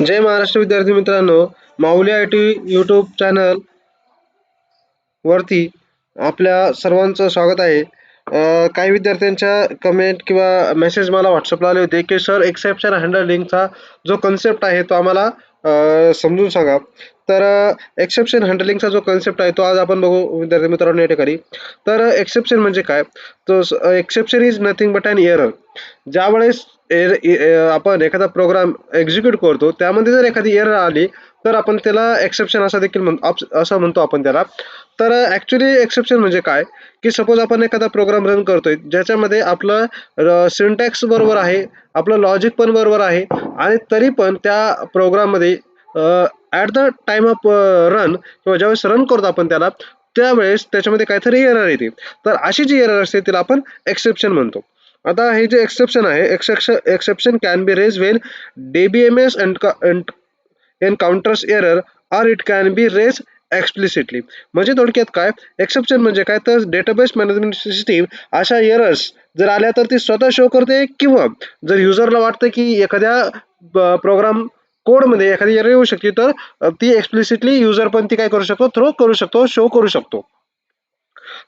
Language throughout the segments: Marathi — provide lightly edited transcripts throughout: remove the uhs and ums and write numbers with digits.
जय महाराष्ट्र विद्यार्थी मित्रांनो, माऊली आय.टी. यूट्यूब चॅनल वरती आपल्या सर्वांचं स्वागत आहे. काही विद्यार्थ्यांच्या कमेंट किंवा मेसेज मला व्हॉट्सअपला आले होते की सर एक्सेप्शन हँडलिंगचा जो कन्सेप्ट आहे तो आम्हाला समजून सांगा. तर एक्सेप्शन हँडलिंगचा जो कन्सेप्ट आहे तो आज आपण बघू विद्यार्थी मित्रांनो या ठिकाणी. तर एक्सेप्शन म्हणजे काय? तो exception is nothing but an error. ज्यावेळेस आपण एखादा प्रोग्राम एक्झिक्यूट करतो त्यामध्ये जर एखादी एरर आली तर आपण त्याला एक्सेप्शन असं देखील असं म्हणतो आपण त्याला. तर ऍक्च्युली एक्सेप्शन म्हणजे काय की सपोज आपण एखादा प्रोग्राम रन करतोय ज्याच्यामध्ये आपलं सिंटॅक्स बरोबर आहे, आपलं लॉजिक पण बरोबर आहे आणि तरी पण त्या प्रोग्राममध्ये at the time of run किंवा ज्यावेळेस रन करतो आपण त्याला त्यावेळेस त्याच्यामध्ये काहीतरी एरर येते. तर अशी जी एरर असते तिला आपण एक्सेप्शन म्हणतो. आता हे जे एक्सेप्शन आहे exception can be raise when DBMS encounters error or it can be raise explicitly. म्हणजे थोडक्यात काय एक्सेप्शन म्हणजे काय तर डेटाबेस मॅनेजमेंट सिस्टीम अशा एरर्स जर आल्या तर ती स्वतः शो करते किंवा जर युजरला वाटतं की एखाद्या प्रोग्राम कोडमध्ये एखादी एरर येऊ शकते तर ती एक्सप्लिसिटली युजर पण ती काय करू शकतो थ्रो करू शकतो शो करू शकतो.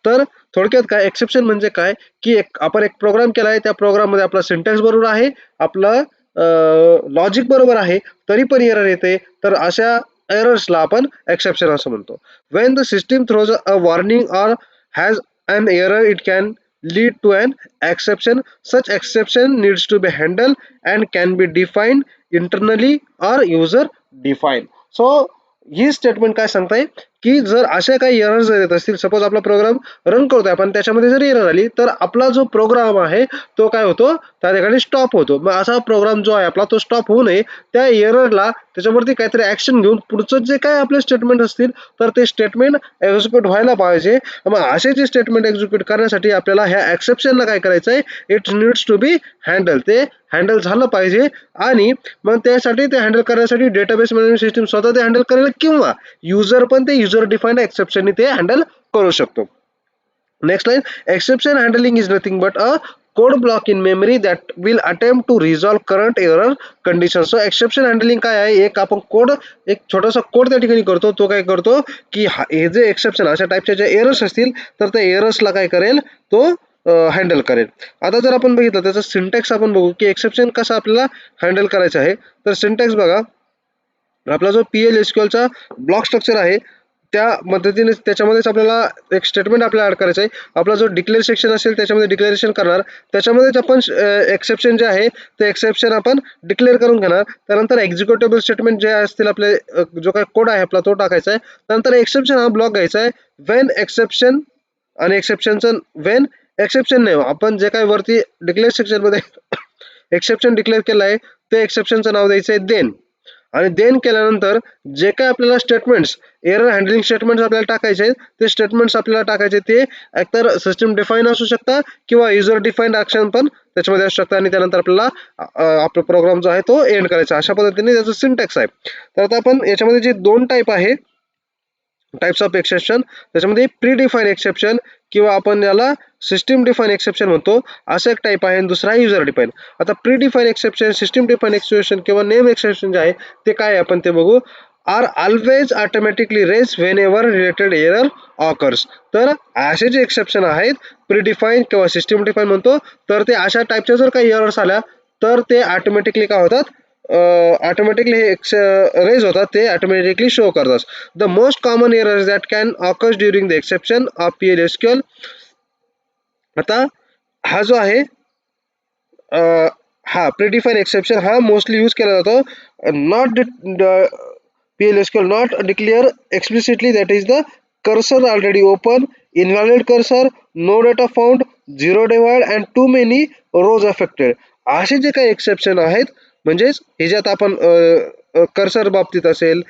तर थोडक्यात काय एक्सेप्शन म्हणजे काय की आपण एक प्रोग्राम केलाय त्या प्रोग्राम मध्ये आपला सिंटॅक्स बरोबर आहे, आपलं लॉजिक बरोबर आहे, तरी पण एरर येते तर अशा एरर्सला आपण एक्सेप्शन असं म्हणतो. Wien the system throws a warning और has an error it can lead to an exception. Such exception needs to be handled and can be defined internally or user defined. So he statement काय सांगताय की जर अशा काही एरर्स येत असतील सपोज आपला प्रोग्राम रन करतोय आपण त्याच्यामध्ये जर एरर आली तर आपला जो प्रोग्राम आहे तो काय होतो त्या ठिकाणी स्टॉप होतो. मग असा प्रोग्राम जो आहे आपला तो स्टॉप होऊ नये त्या एररला त्याच्यावरती काहीतरी ऍक्शन घेऊन पुढचं जे काय आपले स्टेटमेंट असतील तर ते स्टेटमेंट एक्झिक्यूट व्हायला पाहिजे. मग असे जे स्टेटमेंट एक्झिक्यूट करण्यासाठी आपल्याला ह्या एक्सेप्शनला काय करायचं आहे it needs to be handle. ते हँडल झालं पाहिजे आणि मग त्यासाठी ते हँडल करण्यासाठी डेटाबेस मॅनेजमेंट सिस्टीम स्वतः ते हँडल करेल किंवा युजर पण ते युजर डिफाईन्ड एक्सेप्शन ते हँडल करू शकतो. Next line exception handling is nothing but a code block in memory that will attempt to resolve current error condition. So exception handling काय आहे एक आपण कोड एक छोटासा कोड त्या ठिकाणी करतो तो काय करतो की हे जे एक्सेप्शन अशा टाईपचे जे एरर्स असतील तर त्या एरर्सला काय करेल तो हँडल करेल. आता जर आपण बघितलं त्याचा सिंटॅक्स आपण बघू की एक्सेप्शन कसं आपल्याला हँडल करायचं आहे. तर सिंटॅक्स बघा आपला जो PL/SQLचा ब्लॉक स्ट्रक्चर आहे त्या मदतीने त्याच्यामध्येच आपल्याला एक स्टेटमेंट आपल्याला ऍड करायचं आहे. आपला जो डिक्लेअर सेक्शन असेल त्याच्यामध्ये डिक्लेरेशन करणार त्याच्यामध्येच आपण एक्सेप्शन जे आहे ते एक्सेप्शन आपण डिक्लेअर करून घेणार. त्यानंतर एक्झिक्युटेबल स्टेटमेंट जे असतील आपले जो काही कोड आहे आपला तो टाकायचा आहे. त्यानंतर एक्सेप्शन हा ब्लॉक घ्यायचा आहे वेन एक्सेप्शन आणि एक्सेप्शनचं वेन एक्सेप्शन नाही आपण जे काही वरती डिक्लेअर सेक्शन मध्ये एक्सेप्शन डिक्लेअर केलं आहे ते एक्सेप्शनचं नाव द्यायचं आहे देन आणि देन केल्यानंतर जे काय आपल्याला स्टेटमेंट्स एरर हँडलिंग स्टेटमेंट्स आपल्याला टाकायचे ते स्टेटमेंट्स आपल्याला टाकायचे ते एकतर सिस्टम डिफाईन असू शकतात किंवा युजर डिफाईन्ड ॲक्शन पण त्याच्यामध्ये असू शकतात आणि त्यानंतर आपल्याला आपला प्रोग्राम जो आहे तो एंड करायचा. अशा पद्धतीने त्याचं सिंटॅक्स आहे. तर आता आपण याच्यामध्ये जे दोन टाईप आहे टाइप्स ऑफ एक्सेप्शन त्याच्यामध्ये प्री डिफाईन एक्सेप्शन किंवा आपण याला सिस्टीम डिफाईन एक्सेप्शन म्हणतो असं एक टाईप आहे आणि दुसरा आहे युजर डिफाईन. आता predefine exception system define exception किंवा नेम एक्सेप्शन जे आहे ते काय आपण ते बघू. Are always automatically raise whenever related error occurs. तर असे जे एक्सेप्शन आहेत प्री डिफाईन किंवा सिस्टीम डिफाईन म्हणतो तर ते अशा टाईपच्या जर काही एरर्स आल्या तर ते ऑटोमॅटिकली काय होतात ऑटोमॅटिकली रेज होतात ते ऑटोमॅटिकली शो करतात. The most common errors that can occurs during the exception of PL/SQL. आता हा जो आहे हा प्रीडिफाईन एक्सेप्शन हा मोस्टली यूज केला जातो. Not PL/SQL not declare explicitly that is the cursor already open, invalid cursor, no data found, zero divide and too many rows affected. असे जे काही एक्सेप्शन आहेत म्हणजेच ह्याच्यात आपण कर्सर बाबतीत असेल,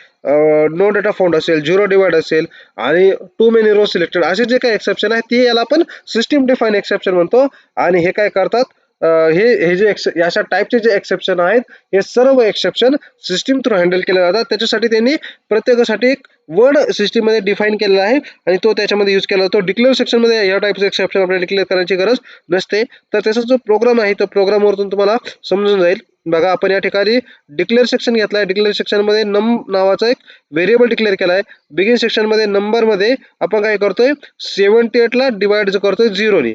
नो डेटा फाउंड असेल, झिरो डिवाइड असेल आणि टू मेनी रोज सिलेक्टेड असे जे काही एक्सेप्शन आहेत ते याला आपण सिस्टीम डिफाईन एक्सेप्शन म्हणतो. आणि हे काय करतात हे जे अशा टाईपचे जे एक्सेप्शन आहेत हे सर्व एक्सेप्शन सिस्टीम थ्रू हँडल केले जातात. त्याच्यासाठी त्यांनी प्रत्येकासाठी एक वर्ड सिस्टीम मध्ये डिफाईन केलेला आहे आणि तो त्याच्यामध्ये यूज केला जातो. डिक्लेअर सेक्शन मध्ये या टाईपचे एक्सेप्शन आपल्याला डिक्लेअर करायची गरज नसते. तर त्याचा जो प्रोग्राम आहे तो प्रोग्रामवरून तुम्हाला समजून जाईल. बघा आपण या ठिकाणी डिक्लेअर सेक्शन घेतलाय. डिक्लेअर सेक्शन मध्ये नम नावाचा एक व्हेरिएबल डिक्लेअर केलाय. बिगिन सेक्शन मध्ये नंबर मध्ये आपण काय करतोय 78 ला डिवाइड करतोय 0 ने.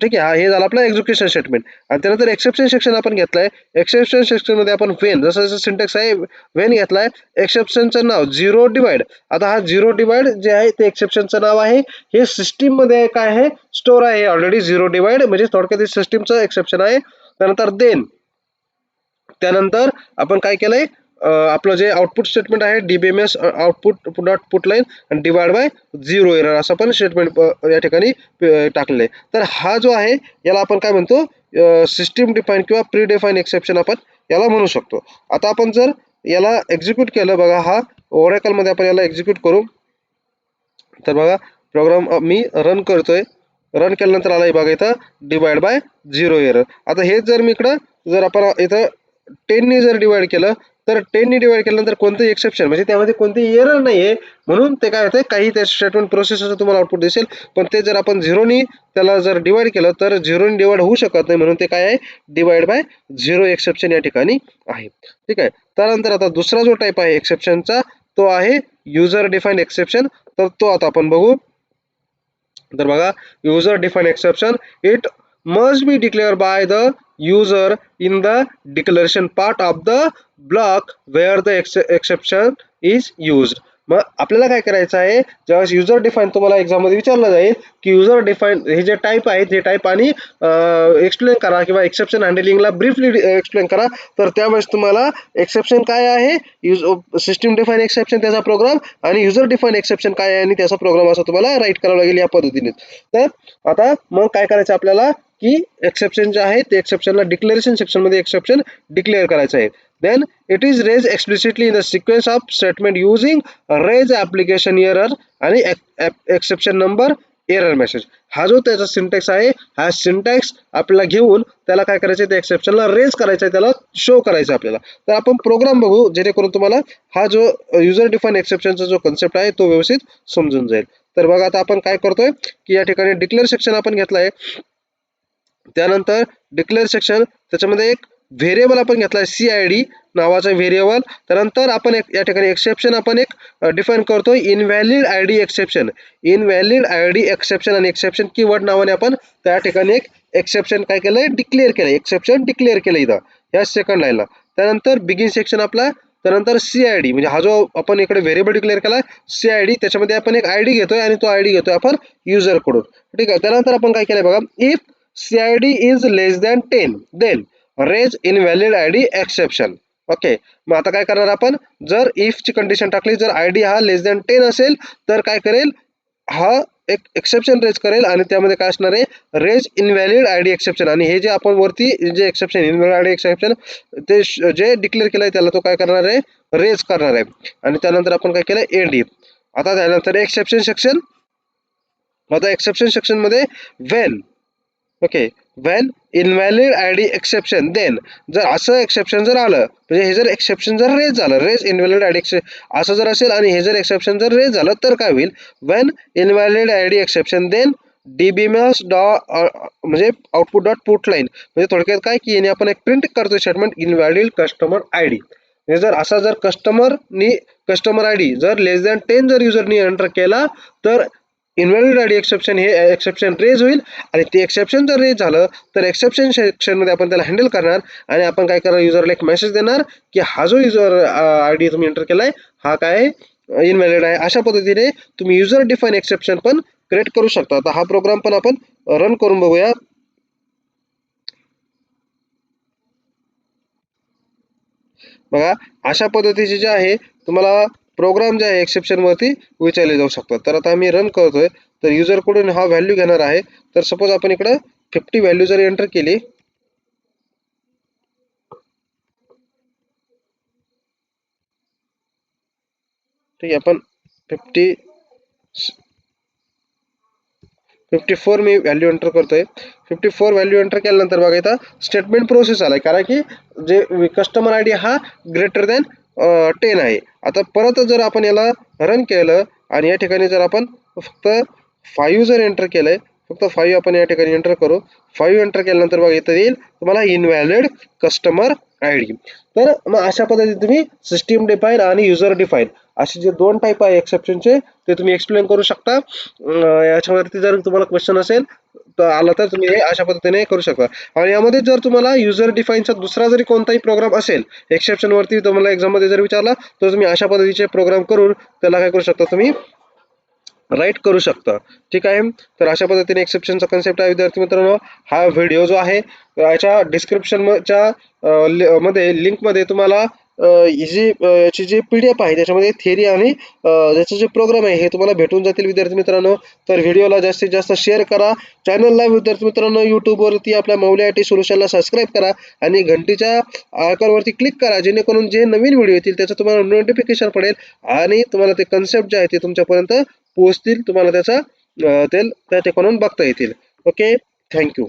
ठीक आहे, हा हे झालं आपलं एक्झिक्युशन स्टेटमेंट. आणि त्यानंतर एक्सेप्शन सेक्शन आपण घेतलाय. एक्सेप्शन सेक्शन मध्ये आपण व्हेन, जसं जसं सिंटॅक्स आहे व्हेन घेतलाय. एक्सेप्शनचं नाव 0 डिवाइड. आता हा 0 डिवाइड जे आहे ते एक्सेप्शनचं नाव आहे. हे सिस्टीम मध्ये काय आहे, स्टोर आहे ऑलरेडी 0 डिवाइड, म्हणजे थोडक्यात सिस्टीमचं एक्सेप्शन आहे. त्यानंतर देन, त्यानंतर आपण काय केलंय, आपलं जे आउटपुट स्टेटमेंट आहे DBMS output dot put line आणि डिवाइड बाय 0 एरर असं पण स्टेटमेंट या ठिकाणी टाकलेलं आहे. तर हा जो आहे याला आपण काय म्हणतो, सिस्टीम डिफाईन किंवा प्री डिफाईन एक्सेप्शन आपण याला म्हणू शकतो. आता आपण जर याला एक्झिक्यूट केलं, बघा हा ओरेकल मध्ये आपण याला एक्झिक्यूट करू. तर बघा प्रोग्राम मी रन करतोय. रन केल्यानंतर आला बघा इथं डिवाइड बाय 0 एरर. आता हे जर मी इकडं जर आपण इथं 10 ने जर डिवाइड केलं, तर 10 ने डिवाइड केल्यानंतर कोणतं एक्सेप्शन म्हणजे त्यामध्ये कोणतीही एरर नाहीये, म्हणून ते काय होते काही त्या स्टेटमेंट प्रोसेसचं तुम्हाला आउटपुट दिसेल. पण ते जर आपण 0 ने त्याला जर डिवाइड केलं तर 0 ने डिवाइड होऊ शकत नाही, म्हणून ते काय आहे डिवाइड बाय 0 एक्सेप्शन या ठिकाणी आहे. ठीक आहे, त्यानंतर आता दुसरा जो टाईप आहे एक्सेप्शनचा तो आहे युजर डिफाईन एक्सेप्शन. तर तो आता आपण बघू. तर बघा user define exception, it must be declare by the user in the declaration part of the block where the exception is used. मग आपल्याला काय करायचं आहे, जेव्हा युजर डिफाईन तुम्हाला एक्झाम मध्ये विचारलं जाईल की युजर डिफाईन हे जे टाईप आहे ते टाईप आणि एक्सप्लेन करा किंवा एक्सेप्शन हँडलिंगला ब्रीफली एक्सप्लेन करा. तर त्यावेळेस तुम्हाला एक्सेप्शन काय आहे, सिस्टीम डिफाईन एक्सेप्शन त्याचा प्रोग्राम आणि युजर डिफाईन एक्सेप्शन काय आहे आणि त्याचा प्रोग्राम असं तुम्हाला राईट करावं लागेल या पद्धतीने. तर आता मग काय करायचं आपल्याला की एक्सेप्शन जे आहे ते एक्सेप्शनला डिक्लेरेशन सेक्शन मध्ये एक्सेप्शन डिक्लेअर करायचं आहे. Then it is raise explicitly in the sequence of statement using raise application error आणि एक्सेप्शन नंबर एरर मेसेज. हा जो त्याचा सिंटॅक्स आहे, हा सिंटॅक्स आपल्याला घेऊन त्याला काय करायचं आहे, त्या एक्सेप्शनला रेज करायचं आहे, त्याला शो करायचं आपल्याला. तर आपण प्रोग्राम बघू जेणेकरून तुम्हाला हा जो युजर डिफाईन एक्सेप्शनचा जो कन्सेप्ट आहे तो व्यवस्थित समजून जाईल. तर बघा आता आपण काय करतोय की या ठिकाणी डिक्लेअर सेक्शन आपण घेतलंय. त्यानंतर डिक्लेअर सेक्शन त्याच्यामध्ये एक व्हेरिएबल आपण घेतलाय CID नावाचा व्हेरिएबल. त्यानंतर आपण एक या ठिकाणी एक्सेप्शन आपण एक डिफाईन करतोय invalid ID exception. Invalid ID exception आणि एक्सेप्शन कीवर्ड नावाने आपण त्या ठिकाणी एक एक्सेप्शन काय केलंय डिक्लेअर केलंय, एक्सेप्शन डिक्लेअर केलं इथं या सेकंड लाईनला. त्यानंतर बिगिन सेक्शन आपला, त्यानंतर CID म्हणजे हा जो आपण इकडे व्हेरिएबल डिक्लेअर केलाय CID, त्याच्यामध्ये आपण एक आयडी घेतोय आणि तो आयडी घेतोय आपण युजर कडून. ठीक आहे, त्यानंतर आपण काय केलंय बघा, if CID is less than 10 then raise invalid ID exception. Okay, मग आता काय करणार आपण, जर इफ ची कंडिशन टाकली, जर आयडी हा लेस दॅन 10 असेल तर काय करेल, हा एक एक्सेप्शन रेज करेल आणि त्यामध्ये काय असणार आहे रेज इनव्हॅलिड आयडी एक्सेप्शन. आणि हे जे आपण वरती जे एक्सेप्शन इनव्हॅलिड आयडी एक्सेप्शन ते जे डिक्लेअर केलंय त्याला तो काय करणार आहे रेज करणार आहे. आणि त्यानंतर आपण काय केलं एंड इफ. आता त्यानंतर एक्सेप्शन सेक्शन. आता एक्सेप्शन सेक्शन मध्ये when, okay, when invalid ID exception then, जर असं एक्सेप्शन जर आलं म्हणजे हे जर एक्सेप्शन जर रेज झालं, रेज इनव्हॅलिड आयडी असं जर असेल आणि हे जर एक्सेप्शन जर रेज झालं तर काय होईल, when invalid ID exception then DBMS म्हणजे आउटपुट डॉट पुट लाईन. म्हणजे थोडक्यात काय की याने आपण एक प्रिंट करतो स्टेटमेंट इनव्हॅलिड कस्टमर आयडी. म्हणजे जर असा जर कस्टमर आयडी जर लेस दॅन 10 जर युजरनी एंटर केला तर इनव्हॅलिड आयडी एक्सेप्शन हे एक्सेप्शन रेज होईल. आणि ते एक्सेप्शन जर रेज झालं तर एक्सेप्शन सेक्शन मध्ये आपण त्याला हँडल करणार आणि आपण काय करणार युजरला एक मेसेज देणार की हा जो युजर आयडी तुम्ही एंटर केलाय हा काय इनव्हॅलिड आहे. अशा पद्धतीने तुम्ही युजर डिफाईन एक्सेप्शन पण क्रिएट करू शकता. आता हा प्रोग्राम पण आपण रन करून बघूया. बघा अशा पद्धतीचे जे आहे तुम्हाला प्रोग्राम जे आहे एक्सेप्शन वरती विचारले जाऊ शकतात. तर आता आम्ही रन करतोय, तर युजर कडून हा व्हॅल्यू घेणार आहे. तर सपोज आपण इकडे 50 व्हॅल्यू जर एंटर केली, ठीक आहे, आपण 54 मी व्हॅल्यू एंटर करतोय. 54 व्हॅल्यू एंटर केल्यानंतर बघा इथं स्टेटमेंट प्रोसेस आलाय, कारण की जे कस्टमर आयडी हा ग्रेटर दॅन 10 आहे. आता परत जर आपण याला रन केलं आणि या ठिकाणी जर आपण फक्त 5 जर एंटर केलंय, फक्त 5 आपण या ठिकाणी एंटर करू. 5 एंटर केल्यानंतर बघा इथं येईल तुम्हाला इनव्हॅलिड कस्टमर आय डी. तर मग अशा पद्धतीने तुम्ही सिस्टीम डिफाईन आणि युजर डिफाईन असे जे दोन टाईप आहे एक्सेप्शनचे ते तुम्ही एक्सप्लेन करू शकता. याच्यावरती जर तुम्हाला क्वेश्चन असेल तर आला तर तुम्ही हे अशा पद्धतीने करू शकता. आणि यामध्ये जर तुम्हाला युजर डिफाईनचा दुसरा जरी कोणताही प्रोग्राम असेल एक्सेप्शन वरती तुम्हाला एक्झाम मध्ये जर विचारला तर तुम्ही अशा पद्धतीचे प्रोग्राम करून त्याला काय करू शकता तुम्ही राईट करू शकता. ठीक आहे. तर अशा पद्धतीने एक्सेप्शनचा कन्सेप्ट आहे विद्यार्थी मित्रांनो. हा व्हिडिओ जो आहे याच्या डिस्क्रिप्शनच्या मध्ये लिंकमध्ये तुम्हाला याची जी PDF आहे त्याच्यामध्ये थेरी आणि त्याचं जे प्रोग्राम आहे हे तुम्हाला भेटून जातील विद्यार्थी मित्रांनो. तर व्हिडिओला जास्तीत जास्त शेअर करा. चॅनलला विद्यार्थी मित्रांनो YouTubeवरती आपल्या मौली IT सोल्युशनला सबस्क्राईब करा आणि घंटीच्या आयकॉनवरती क्लिक करा जेणेकरून जे नवीन व्हिडिओ येतील त्याचं तुम्हाला नोटिफिकेशन पडेल आणि तुम्हाला ते कन्सेप्ट जे आहे ते तुमच्यापर्यंत पोहोचतील. तुम्हाला त्याचा त्या ठिकाणून बघता येतील. ओके. थँक्यू.